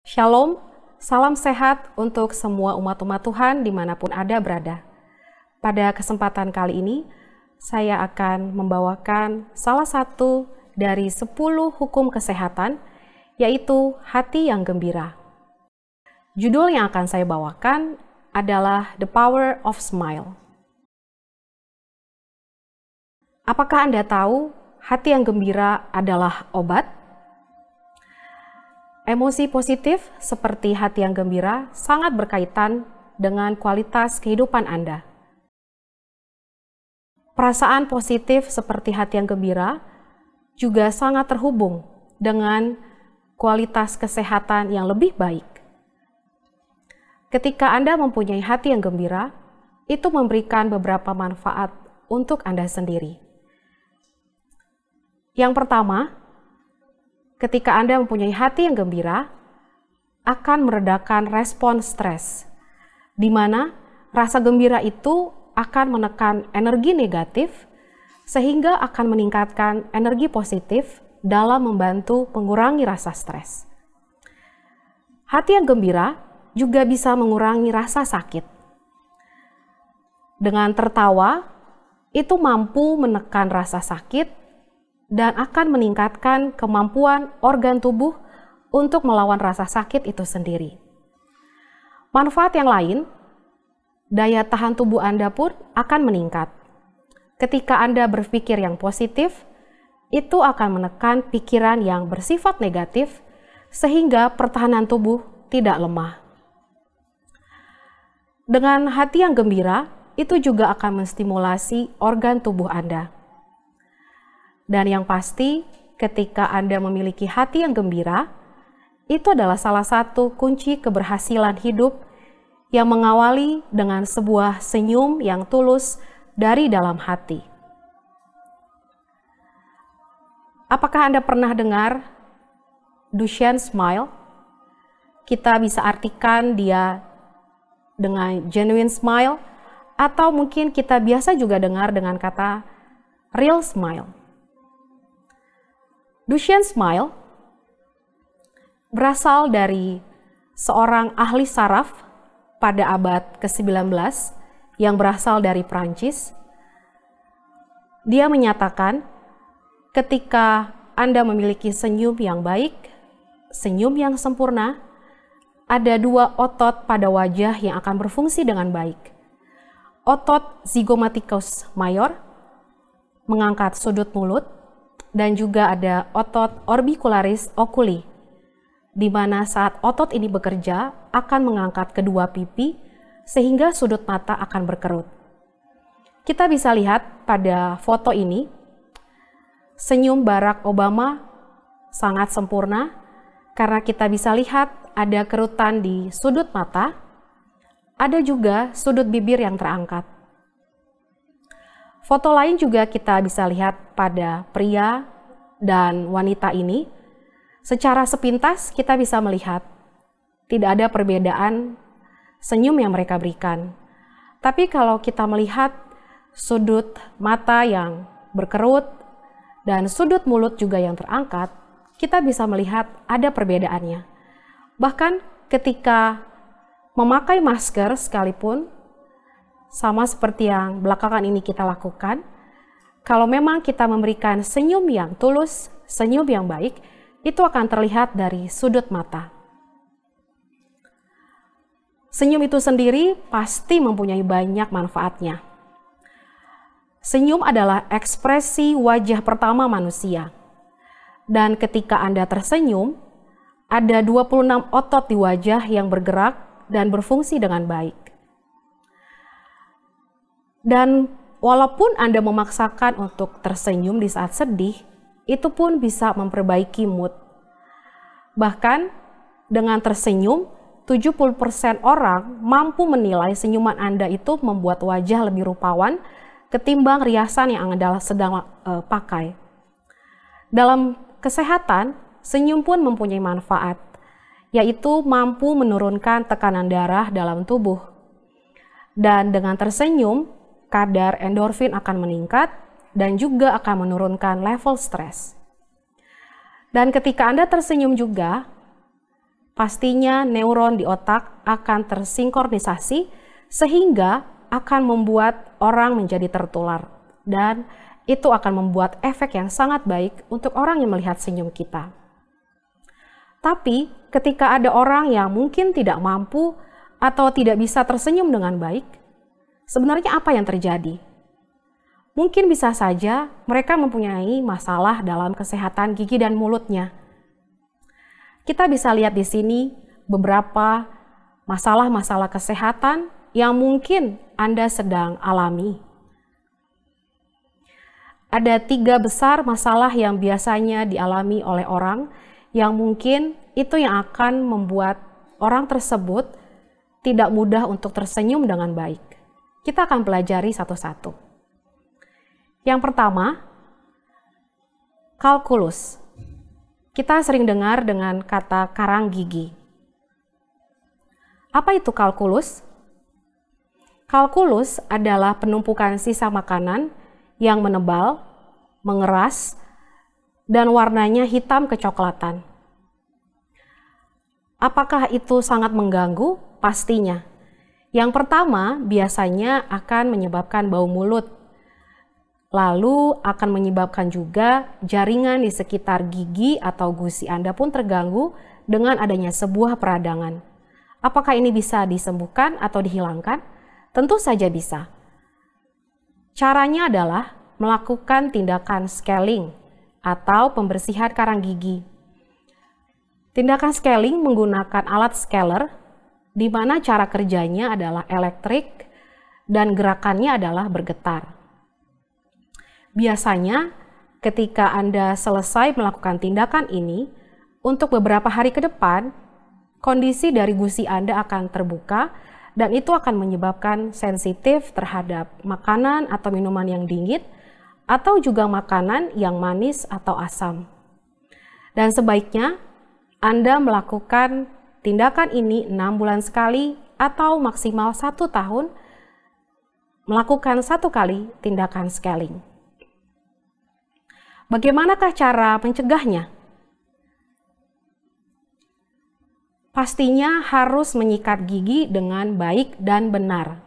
Shalom, salam sehat untuk semua umat-umat Tuhan dimanapun Anda berada. Pada kesempatan kali ini, saya akan membawakan salah satu dari 10 hukum kesehatan, yaitu hati yang gembira. Judul yang akan saya bawakan adalah The Power of Smile. Apakah Anda tahu hati yang gembira adalah obat? Emosi positif seperti hati yang gembira sangat berkaitan dengan kualitas kehidupan Anda. Perasaan positif seperti hati yang gembira juga sangat terhubung dengan kualitas kesehatan yang lebih baik. Ketika Anda mempunyai hati yang gembira, itu memberikan beberapa manfaat untuk Anda sendiri. Yang pertama, ketika Anda mempunyai hati yang gembira, akan meredakan respon stres, di mana rasa gembira itu akan menekan energi negatif, sehingga akan meningkatkan energi positif dalam membantu mengurangi rasa stres. Hati yang gembira juga bisa mengurangi rasa sakit. Dengan tertawa, itu mampu menekan rasa sakit dan akan meningkatkan kemampuan organ tubuh untuk melawan rasa sakit itu sendiri. Manfaat yang lain, daya tahan tubuh Anda pun akan meningkat. Ketika Anda berpikir yang positif, itu akan menekan pikiran yang bersifat negatif, sehingga pertahanan tubuh tidak lemah. Dengan hati yang gembira, itu juga akan menstimulasi organ tubuh Anda. Dan yang pasti, ketika Anda memiliki hati yang gembira, itu adalah salah satu kunci keberhasilan hidup yang mengawali dengan sebuah senyum yang tulus dari dalam hati. Apakah Anda pernah dengar Duchenne Smile? Kita bisa artikan dia dengan genuine smile, atau mungkin kita biasa juga dengar dengan kata real smile. Duchenne Smile berasal dari seorang ahli saraf pada abad ke-19 yang berasal dari Prancis. Dia menyatakan, ketika Anda memiliki senyum yang baik, senyum yang sempurna, ada 2 otot pada wajah yang akan berfungsi dengan baik. Otot zygomaticus major mengangkat sudut mulut, dan juga ada otot orbicularis oculi, di mana saat otot ini bekerja akan mengangkat kedua pipi sehingga sudut mata akan berkerut. Kita bisa lihat pada foto ini, senyum Barack Obama sangat sempurna karena kita bisa lihat ada kerutan di sudut mata, ada juga sudut bibir yang terangkat. Foto lain juga kita bisa lihat pada pria dan wanita ini. Secara sepintas kita bisa melihat tidak ada perbedaan senyum yang mereka berikan. Tapi kalau kita melihat sudut mata yang berkerut dan sudut mulut juga yang terangkat, kita bisa melihat ada perbedaannya. Bahkan ketika memakai masker sekalipun, sama seperti yang belakangan ini kita lakukan, kalau memang kita memberikan senyum yang tulus, senyum yang baik, itu akan terlihat dari sudut mata. Senyum itu sendiri pasti mempunyai banyak manfaatnya. Senyum adalah ekspresi wajah pertama manusia. Dan ketika Anda tersenyum, ada 26 otot di wajah yang bergerak dan berfungsi dengan baik. Dan walaupun Anda memaksakan untuk tersenyum di saat sedih, itu pun bisa memperbaiki mood. Bahkan dengan tersenyum, 70% orang mampu menilai senyuman Anda itu membuat wajah lebih rupawan ketimbang riasan yang Anda sedang pakai. Dalam kesehatan, senyum pun mempunyai manfaat, yaitu mampu menurunkan tekanan darah dalam tubuh. Dan dengan tersenyum, kadar endorfin akan meningkat dan juga akan menurunkan level stres. Dan ketika Anda tersenyum juga, pastinya neuron di otak akan tersinkronisasi sehingga akan membuat orang menjadi tertular. Dan itu akan membuat efek yang sangat baik untuk orang yang melihat senyum kita. Tapi ketika ada orang yang mungkin tidak mampu atau tidak bisa tersenyum dengan baik, sebenarnya apa yang terjadi? Mungkin bisa saja mereka mempunyai masalah dalam kesehatan gigi dan mulutnya. Kita bisa lihat di sini beberapa masalah-masalah kesehatan yang mungkin Anda sedang alami. Ada 3 besar masalah yang biasanya dialami oleh orang yang mungkin itu yang akan membuat orang tersebut tidak mudah untuk tersenyum dengan baik. Kita akan pelajari satu-satu. Yang pertama, kalkulus. Kita sering dengar dengan kata karang gigi. Apa itu kalkulus? Kalkulus adalah penumpukan sisa makanan yang menebal, mengeras, dan warnanya hitam kecoklatan. Apakah itu sangat mengganggu? Pastinya. Yang pertama, biasanya akan menyebabkan bau mulut. Lalu akan menyebabkan juga jaringan di sekitar gigi atau gusi Anda pun terganggu dengan adanya sebuah peradangan. Apakah ini bisa disembuhkan atau dihilangkan? Tentu saja bisa. Caranya adalah melakukan tindakan scaling atau pembersihan karang gigi. Tindakan scaling menggunakan alat scaler, di mana cara kerjanya adalah elektrik dan gerakannya adalah bergetar. Biasanya ketika Anda selesai melakukan tindakan ini, untuk beberapa hari ke depan, kondisi dari gusi Anda akan terbuka dan itu akan menyebabkan sensitif terhadap makanan atau minuman yang dingin atau juga makanan yang manis atau asam. Dan sebaiknya Anda melakukan tindakan ini 6 bulan sekali atau maksimal 1 tahun melakukan 1 kali tindakan scaling. Bagaimanakah cara mencegahnya? Pastinya harus menyikat gigi dengan baik dan benar.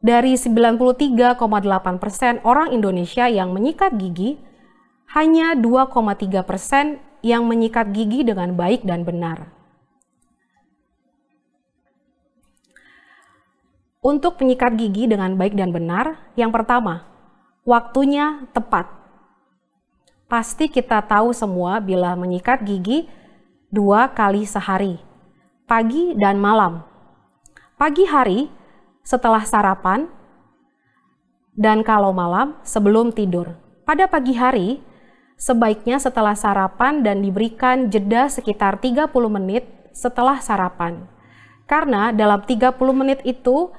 Dari 93,8% orang Indonesia yang menyikat gigi, hanya 2,3% yang menyikat gigi dengan baik dan benar. Untuk menyikat gigi dengan baik dan benar, yang pertama, waktunya tepat. Pasti kita tahu semua bila menyikat gigi 2 kali sehari, pagi dan malam. Pagi hari setelah sarapan dan kalau malam sebelum tidur. Pada pagi hari sebaiknya setelah sarapan dan diberikan jeda sekitar 30 menit setelah sarapan. Karena dalam 30 menit itu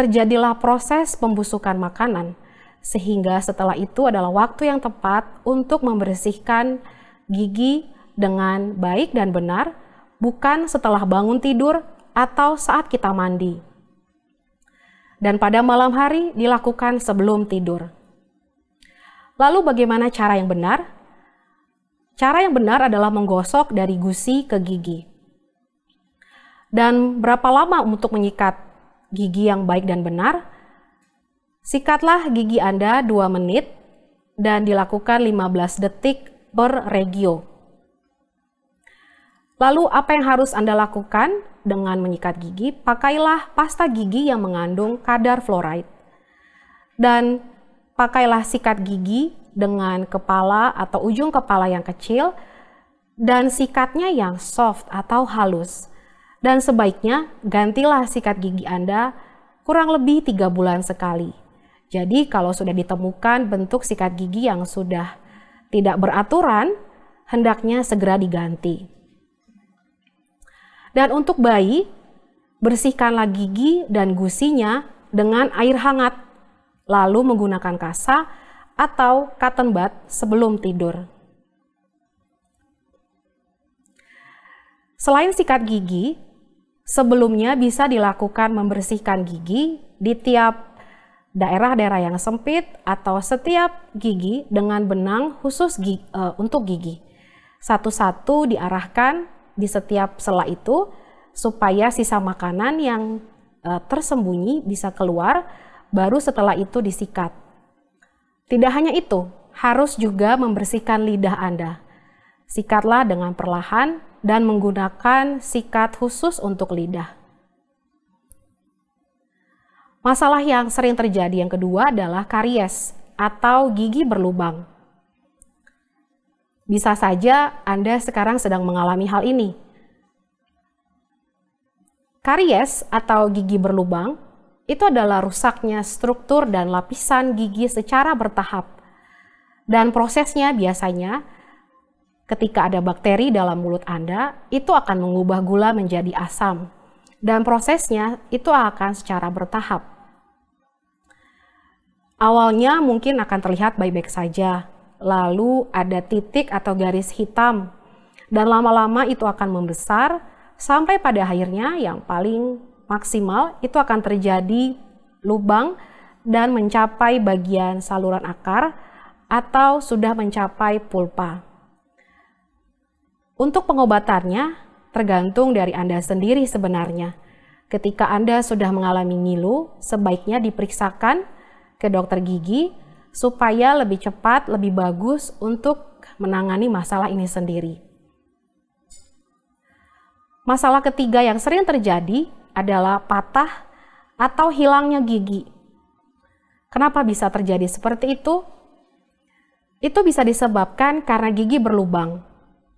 terjadilah proses pembusukan makanan. Sehingga setelah itu adalah waktu yang tepat untuk membersihkan gigi dengan baik dan benar, bukan setelah bangun tidur atau saat kita mandi. Dan pada malam hari dilakukan sebelum tidur. Lalu bagaimana cara yang benar? Cara yang benar adalah menggosok dari gusi ke gigi. Dan berapa lama untuk menyikat gigi yang baik dan benar? Sikatlah gigi Anda 2 menit dan dilakukan 15 detik per regio. Lalu apa yang harus Anda lakukan dengan menyikat gigi? Pakailah pasta gigi yang mengandung kadar fluoride. Dan pakailah sikat gigi dengan kepala atau ujung kepala yang kecil dan sikatnya yang soft atau halus. Dan sebaiknya gantilah sikat gigi Anda kurang lebih 3 bulan sekali. Jadi kalau sudah ditemukan bentuk sikat gigi yang sudah tidak beraturan, hendaknya segera diganti. Dan untuk bayi, bersihkanlah gigi dan gusinya dengan air hangat, lalu menggunakan kasa atau cotton bud sebelum tidur. Selain sikat gigi, sebelumnya bisa dilakukan membersihkan gigi di tiap daerah-daerah yang sempit atau setiap gigi dengan benang khusus untuk gigi. Satu-satu diarahkan di setiap sela itu supaya sisa makanan yang tersembunyi bisa keluar, baru setelah itu disikat. Tidak hanya itu, harus juga membersihkan lidah Anda. Sikatlah dengan perlahan dan menggunakan sikat khusus untuk lidah. Masalah yang sering terjadi yang kedua adalah karies atau gigi berlubang. Bisa saja Anda sekarang sedang mengalami hal ini. Karies atau gigi berlubang itu adalah rusaknya struktur dan lapisan gigi secara bertahap. Dan prosesnya biasanya ketika ada bakteri dalam mulut Anda, itu akan mengubah gula menjadi asam. Dan prosesnya itu akan secara bertahap. Awalnya mungkin akan terlihat baik-baik saja, lalu ada titik atau garis hitam, dan lama-lama itu akan membesar, sampai pada akhirnya yang paling maksimal itu akan terjadi lubang dan mencapai bagian saluran akar atau sudah mencapai pulpa. Untuk pengobatannya, tergantung dari Anda sendiri sebenarnya. Ketika Anda sudah mengalami ngilu, sebaiknya diperiksakan ke dokter gigi supaya lebih cepat, lebih bagus untuk menangani masalah ini sendiri. Masalah ketiga yang sering terjadi adalah patah atau hilangnya gigi. Kenapa bisa terjadi seperti itu? Itu bisa disebabkan karena gigi berlubang,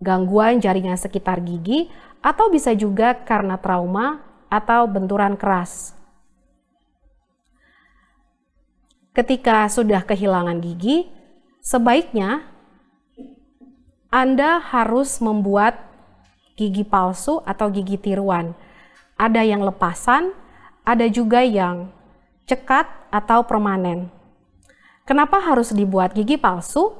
gangguan jaringan sekitar gigi, atau bisa juga karena trauma atau benturan keras. Ketika sudah kehilangan gigi, sebaiknya Anda harus membuat gigi palsu atau gigi tiruan. Ada yang lepasan, ada juga yang cekat atau permanen. Kenapa harus dibuat gigi palsu?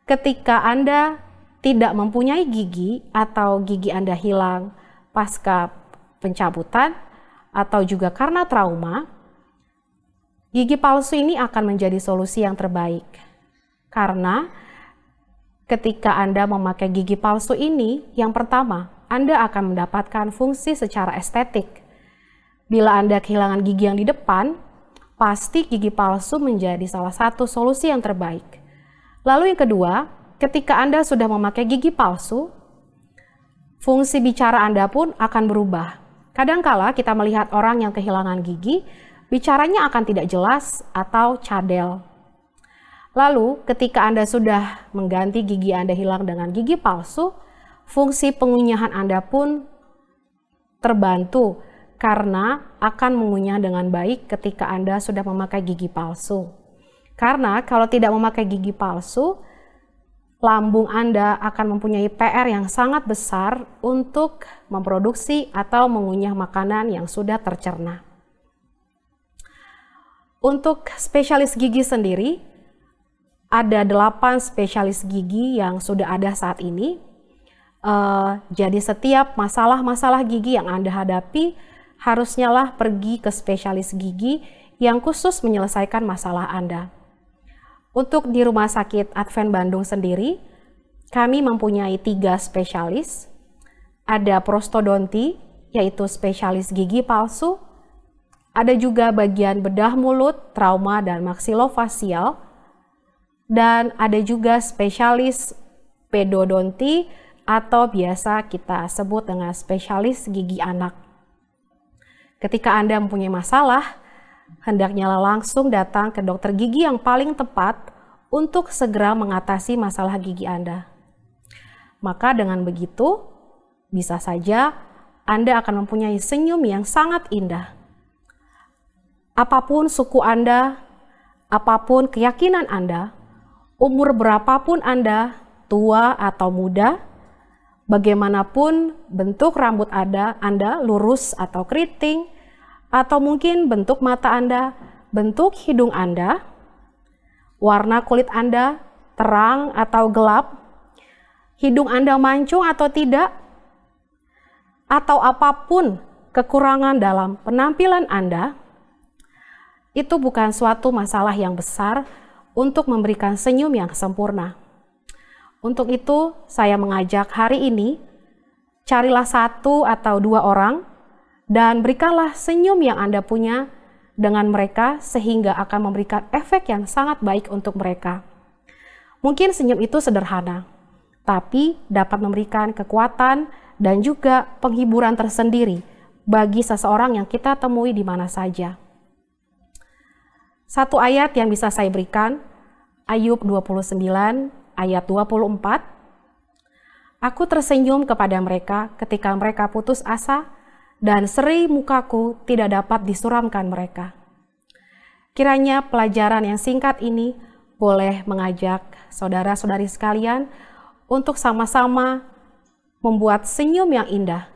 Ketika Anda tidak mempunyai gigi atau gigi Anda hilang pasca pencabutan atau juga karena trauma, gigi palsu ini akan menjadi solusi yang terbaik. Karena ketika Anda memakai gigi palsu ini, yang pertama, Anda akan mendapatkan fungsi secara estetik. Bila Anda kehilangan gigi yang di depan, pasti gigi palsu menjadi salah satu solusi yang terbaik. Lalu yang kedua, ketika Anda sudah memakai gigi palsu, fungsi bicara Anda pun akan berubah. Kadangkala kita melihat orang yang kehilangan gigi, bicaranya akan tidak jelas atau cadel. Lalu ketika Anda sudah mengganti gigi Anda hilang dengan gigi palsu, fungsi pengunyahan Anda pun terbantu karena akan mengunyah dengan baik ketika Anda sudah memakai gigi palsu. Karena kalau tidak memakai gigi palsu, lambung Anda akan mempunyai PR yang sangat besar untuk memproduksi atau mengunyah makanan yang sudah tercerna. Untuk spesialis gigi sendiri, ada 8 spesialis gigi yang sudah ada saat ini. Jadi setiap masalah-masalah gigi yang Anda hadapi, harusnya lah pergi ke spesialis gigi yang khusus menyelesaikan masalah Anda. Untuk di Rumah Sakit Advent Bandung sendiri, kami mempunyai 3 spesialis. Ada prostodonti, yaitu spesialis gigi palsu. Ada juga bagian bedah mulut, trauma, dan maksilofasial. Dan ada juga spesialis pedodonti atau biasa kita sebut dengan spesialis gigi anak. Ketika Anda mempunyai masalah, hendaknya langsung datang ke dokter gigi yang paling tepat untuk segera mengatasi masalah gigi Anda. Maka dengan begitu, bisa saja Anda akan mempunyai senyum yang sangat indah. Apapun suku Anda, apapun keyakinan Anda, umur berapapun Anda, tua atau muda, bagaimanapun bentuk rambut Anda lurus atau keriting, atau mungkin bentuk mata Anda, bentuk hidung Anda, warna kulit Anda terang atau gelap, hidung Anda mancung atau tidak, atau apapun kekurangan dalam penampilan Anda, itu bukan suatu masalah yang besar untuk memberikan senyum yang sempurna. Untuk itu, saya mengajak hari ini, carilah 1 atau 2 orang dan berikanlah senyum yang Anda punya dengan mereka sehingga akan memberikan efek yang sangat baik untuk mereka. Mungkin senyum itu sederhana, tapi dapat memberikan kekuatan dan juga penghiburan tersendiri bagi seseorang yang kita temui di mana saja. Satu ayat yang bisa saya berikan, Ayub 29 ayat 24. Aku tersenyum kepada mereka ketika mereka putus asa, dan seri mukaku tidak dapat disuramkan mereka. Kiranya pelajaran yang singkat ini boleh mengajak saudara-saudari sekalian untuk sama-sama membuat senyum yang indah,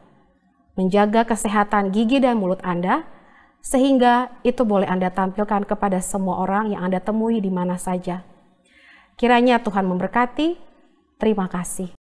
menjaga kesehatan gigi dan mulut Anda, sehingga itu boleh Anda tampilkan kepada semua orang yang Anda temui di mana saja. Kiranya Tuhan memberkati. Terima kasih.